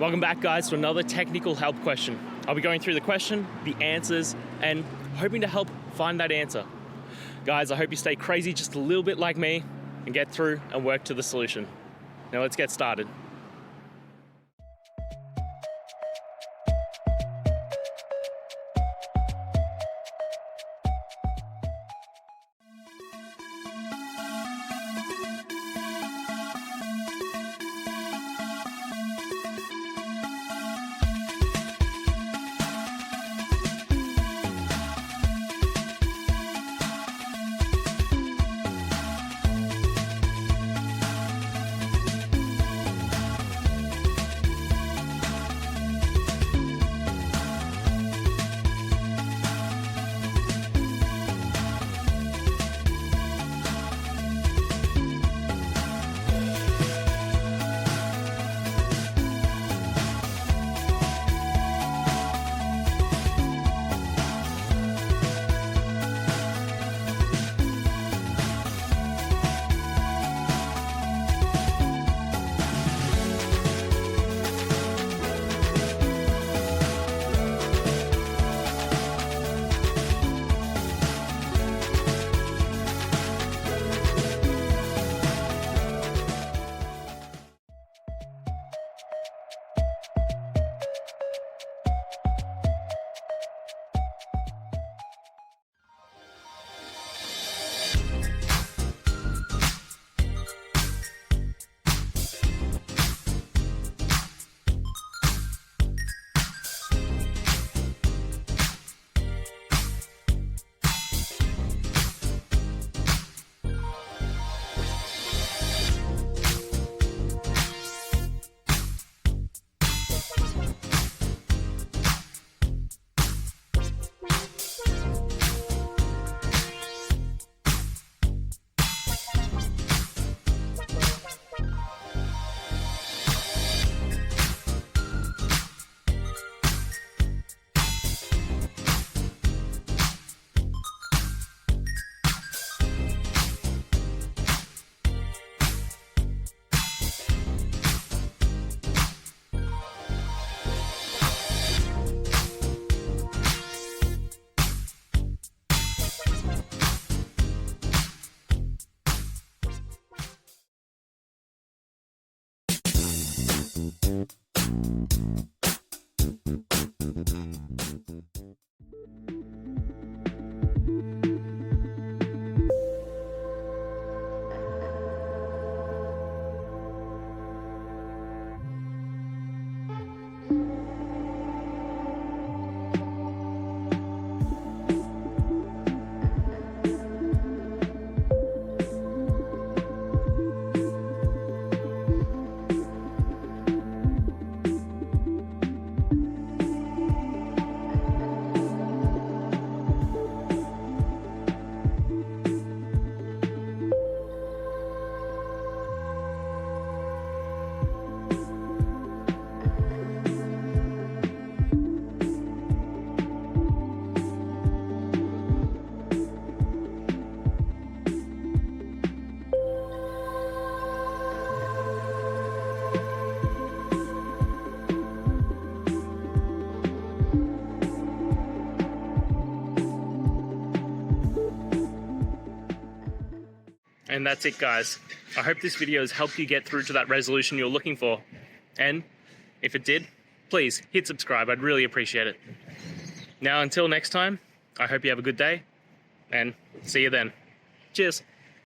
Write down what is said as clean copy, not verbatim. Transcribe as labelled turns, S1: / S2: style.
S1: Welcome back, guys, to another technical help question. I'll be going through the question, the answers, and hoping to help find that answer. Guys, I hope you stay crazy just a little bit like me and get through and work to the solution. Now let's get started. And that's it, guys. I hope this video has helped you get through to that resolution you're looking for. And if it did, please hit subscribe. I'd really appreciate it. Now, until next time, I hope you have a good day and see you then. Cheers.